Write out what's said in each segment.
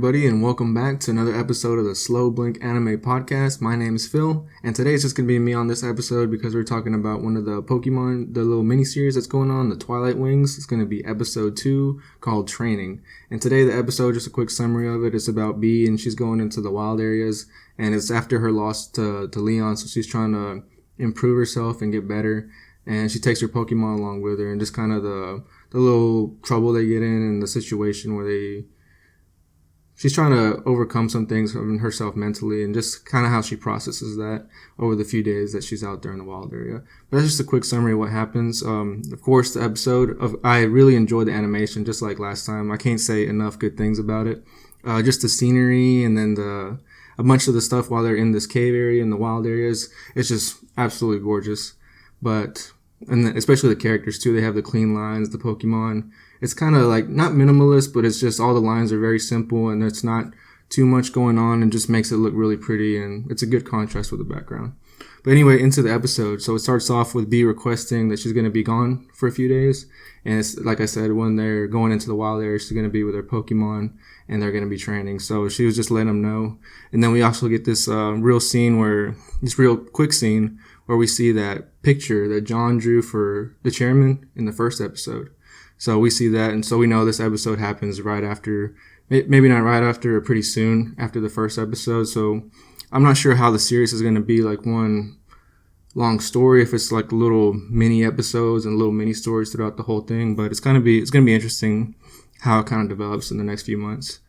everybody, and welcome back to another episode of the Slow Blink Anime Podcast. My name is Phil, and today it's just going to be me on this episode because we're talking about one of the Pokemon, the little mini-series that's going on, the Twilight Wings. It's going to be episode 2 called Training. And today the episode, just a quick summary of it, it's about Bee, and she's going into the wild areas, and it's after her loss to Leon, so she's trying to improve herself and get better, and she takes her Pokemon along with her, and just kind of the little trouble they get in and the situation where she's trying to overcome some things of herself mentally, and just kind of how she processes that over the few days that she's out there in the wild area. But that's just a quick summary of what happens. Of course, I really enjoyed the animation, just like last time. I can't say enough good things about it. Just the scenery, and then a bunch of the stuff while they're in this cave area in the wild areas. It's just absolutely gorgeous. And especially the characters too. They have the clean lines, the Pokemon. It's kind of like not minimalist, but it's just all the lines are very simple, and it's not too much going on, and just makes it look really pretty, and it's a good contrast with the background. But anyway, into the episode. So it starts off with Bee requesting that she's going to be gone for a few days, and it's like I said, when they're going into the wild area, she's going to be with her Pokemon, and they're going to be training. So she was just letting them know. And then we also get this real quick scene where we see that picture that John drew for the chairman in the first episode. So we see that, and so we know this episode happens right after, maybe not right after, or pretty soon after the first episode. So I'm not sure how the series is going to be like one long story, if it's like little mini episodes and little mini stories throughout the whole thing. But it's going to be interesting how it kind of develops in the next few months.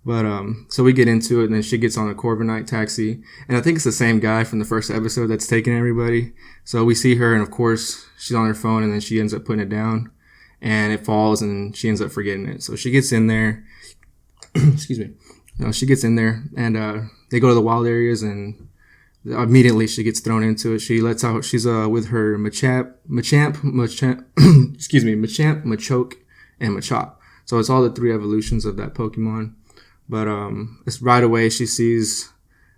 But so we get into it, and then she gets on a Corviknight taxi, and I think it's the same guy from the first episode that's taking everybody. So we see her, and of course she's on her phone, and then she ends up putting it down, and it falls, and she ends up forgetting it. So she gets in there. Excuse me. She gets in there, and they go to the wild areas, and immediately she gets thrown into it. She's with her Machamp, Machoke, and Machop. So it's all the 3 evolutions of that Pokemon. But it's right away she sees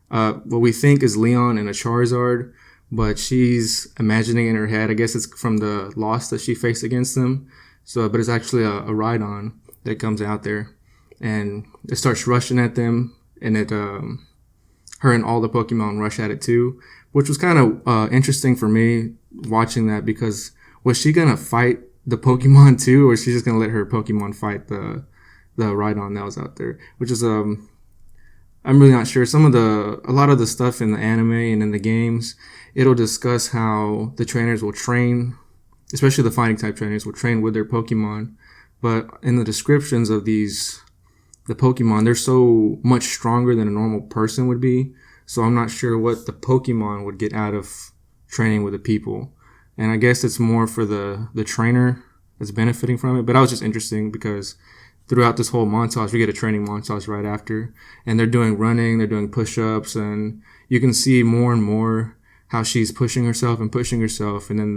what we think is Leon and a Charizard, but she's imagining in her head, I guess it's from the loss that she faced against them. So, but it's actually a Rhydon that comes out there, and it starts rushing at them, and her and all the Pokemon rush at it too, which was kind of interesting for me watching that, because was she gonna fight the Pokemon too, or is she just gonna let her Pokemon fight the Rhydon that was out there? Which is I'm really not sure. A lot of the stuff in the anime and in the games, it'll discuss how the trainers will train, especially the fighting type trainers will train with their Pokemon, but in the descriptions of the Pokemon, they're so much stronger than a normal person would be. So I'm not sure what the Pokemon would get out of training with the people. And I guess it's more for the trainer that's benefiting from it. But that was just interesting, because throughout this whole montage, we get a training montage right after, and they're doing running, they're doing push-ups, and you can see more and more how she's pushing herself, and then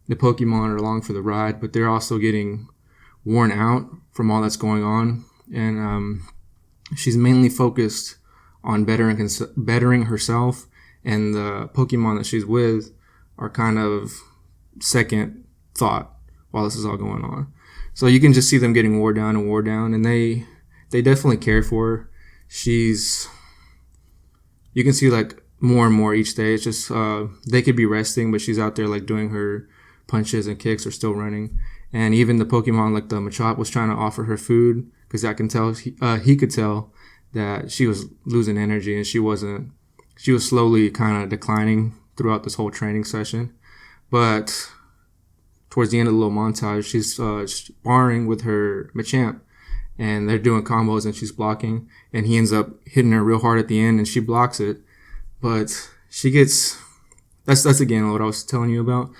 the Pokemon are along for the ride, but they're also getting worn out from all that's going on, and she's mainly focused on bettering herself, and the Pokemon that she's with are kind of second thought while this is all going on. So you can just see them getting wore down, and they definitely care for her. You can see like more and more each day. It's just, they could be resting, but she's out there like doing her punches and kicks, or still running. And even the Pokemon, like the Machop, was trying to offer her food, because I can tell, he could tell that she was losing energy, and she was slowly kind of declining throughout this whole training session. But towards the end of the little montage, she's sparring with her Machamp, and they're doing combos, and she's blocking, and he ends up hitting her real hard at the end, and she blocks it. But she gets, that's again what I was telling you about,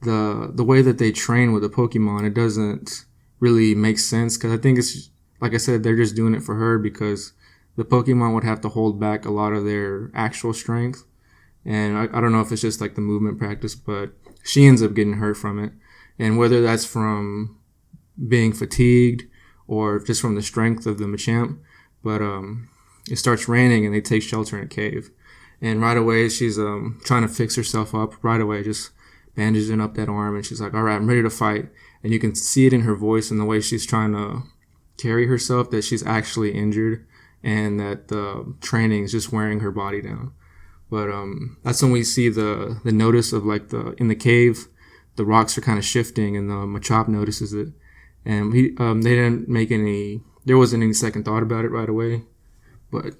the way that they train with the Pokemon. It doesn't really make sense, because I think it's, like I said, they're just doing it for her, because the Pokemon would have to hold back a lot of their actual strength. And I don't know if it's just like the movement practice, but she ends up getting hurt from it. And whether that's from being fatigued or just from the strength of the Machamp, but it starts raining, and they take shelter in a cave. And right away, she's trying to fix herself up. Right away, just bandaging up that arm, and she's like, all right, I'm ready to fight. And you can see it in her voice and the way she's trying to carry herself that she's actually injured and that the training is just wearing her body down. But that's when we see the notice of like in the cave, the rocks are kind of shifting, and the Machop notices it, and they didn't make there wasn't any second thought about it right away, but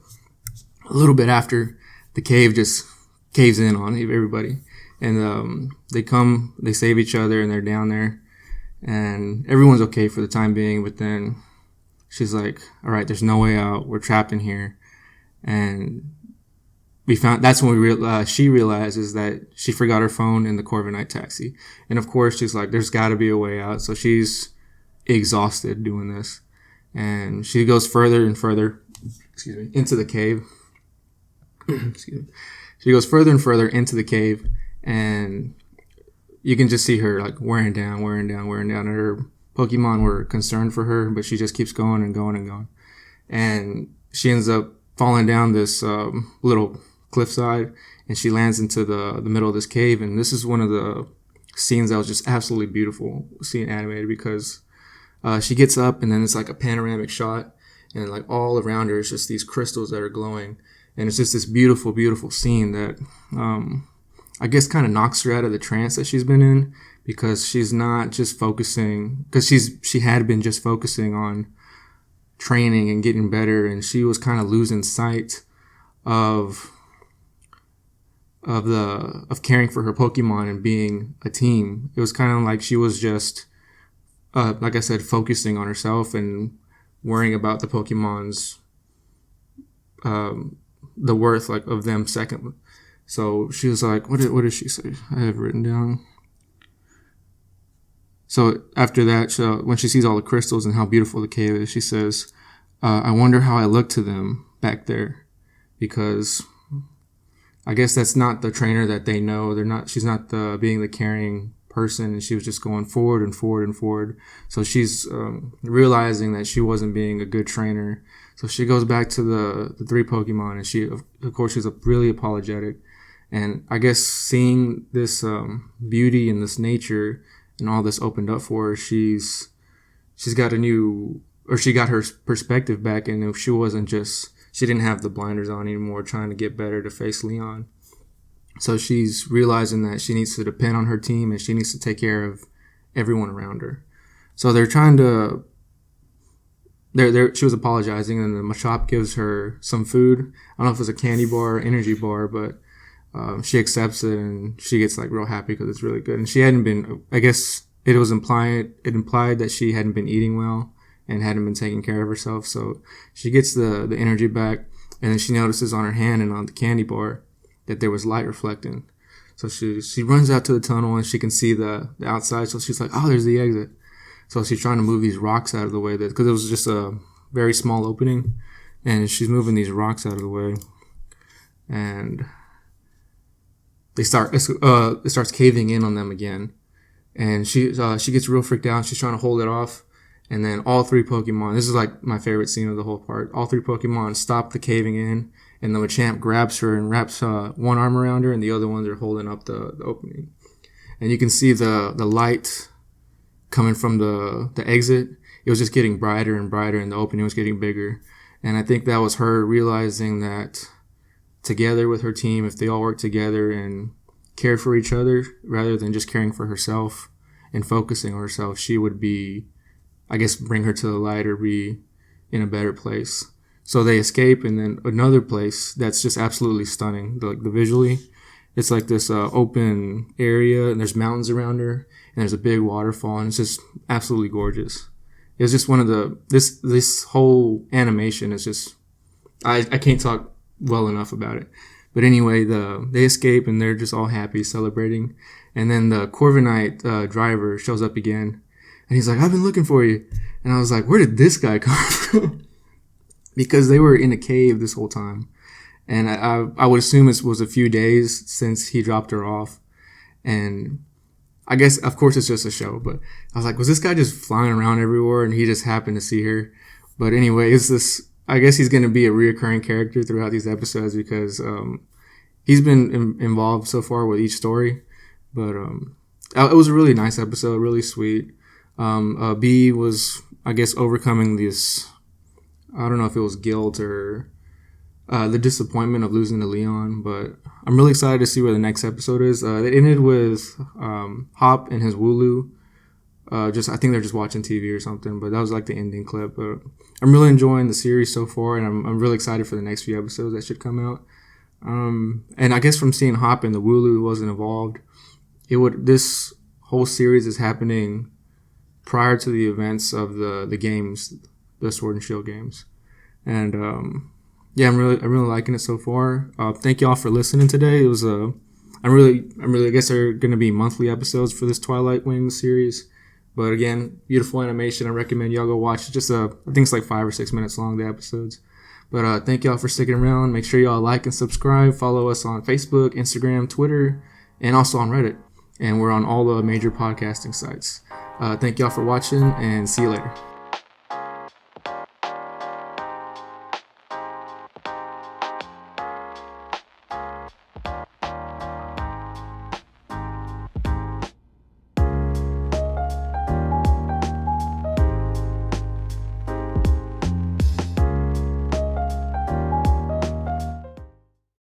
a little bit after, the cave just caves in on everybody, and they save each other, and they're down there, and everyone's okay for the time being. But then she's like, "All right, there's no way out. We're trapped in here," and that's when she realizes that she forgot her phone in the Corviknight taxi. And of course, she's like, there's got to be a way out. So she's exhausted doing this. And she goes further and further, into the cave. She goes further and further into the cave. And you can just see her like wearing down. And her Pokemon were concerned for her, but she just keeps going and going and going. And she ends up falling down this little cliffside, and she lands into the middle of this cave. And this is one of the scenes that was just absolutely beautiful seeing animated, because she gets up, and then it's like a panoramic shot, and like all around her is just these crystals that are glowing, and it's just this beautiful, beautiful scene that I guess kind of knocks her out of the trance that she's been in, because she's not just focusing, because she had been just focusing on training and getting better, and she was kind of losing sight of caring for her Pokemon and being a team. It was kind of like she was just, like I said, focusing on herself and worrying about the Pokemon's, the worth like of them second. So she was like, what did she say? I have written down. So after that, when she sees all the crystals and how beautiful the cave is, she says, I wonder how I look to them back there, because I guess that's not the trainer that they know. She's not being the caring person, and she was just going forward and forward and forward. So she's realizing that she wasn't being a good trainer. So she goes back to the three Pokemon, and she, of course, she's really apologetic. And I guess seeing this beauty and this nature and all this opened up for her, she's got she got her perspective back, and if she didn't have the blinders on anymore trying to get better to face Leon. So she's realizing that she needs to depend on her team, and she needs to take care of everyone around her. So they're trying to, she was apologizing, and the Machop gives her some food. I don't know if it was a candy bar or energy bar, but she accepts it, and she gets like real happy because it's really good. And she hadn't been, I guess it implied that she hadn't been eating well and hadn't been taking care of herself. So she gets the energy back, and then she notices on her hand and on the candy bar that there was light reflecting. So she runs out to the tunnel, and she can see the outside. So she's like, oh, there's the exit. So she's trying to move these rocks out of the way, because it was just a very small opening, and she's moving these rocks out of the way, and it starts caving in on them again. And she gets real freaked out. She's trying to hold it off. And then all three Pokemon, this is like my favorite scene of the whole part, all three Pokemon stop the caving in, and the Machamp grabs her and wraps one arm around her, and the other ones are holding up the opening. And you can see the light coming from the exit. It was just getting brighter and brighter, and the opening was getting bigger. And I think that was her realizing that together with her team, if they all work together and care for each other rather than just caring for herself and focusing on herself, she would be, I guess, bring her to the light or be in a better place. So they escape, and then another place that's just absolutely stunning. The visually, it's like this open area, and there's mountains around her, and there's a big waterfall, and it's just absolutely gorgeous. It's just one of this whole animation is just, I can't talk well enough about it. But anyway, they escape, and they're just all happy, celebrating. And then the Corviknight driver shows up again, and he's like, I've been looking for you. And I was like, where did this guy come from? Because they were in a cave this whole time. And I would assume it was a few days since he dropped her off. And I guess, of course, it's just a show. But I was like, was this guy just flying around everywhere and he just happened to see her? But anyway, I guess he's going to be a reoccurring character throughout these episodes, because he's been involved so far with each story. But it was a really nice episode, really sweet. B was I guess, overcoming this, I don't know if it was guilt or the disappointment of losing to Leon, but I'm really excited to see where the next episode is. It ended with Hop and his Wooloo. I think they're just watching TV or something, but that was like the ending clip. But I'm really enjoying the series so far, and I'm really excited for the next few episodes that should come out. And I guess from seeing Hop and the Wooloo wasn't involved, this whole series is happening prior to the events of the games, the Sword and Shield games, and yeah, I'm really liking it so far. Thank y'all for listening today. It was I guess there are gonna be monthly episodes for this Twilight Wings series, but again, beautiful animation. I recommend y'all go watch it. I think it's like 5 or 6 minutes long, the episodes. But thank y'all for sticking around. Make sure y'all like and subscribe. Follow us on Facebook, Instagram, Twitter, and also on Reddit. And we're on all the major podcasting sites. Thank y'all for watching, and see you later.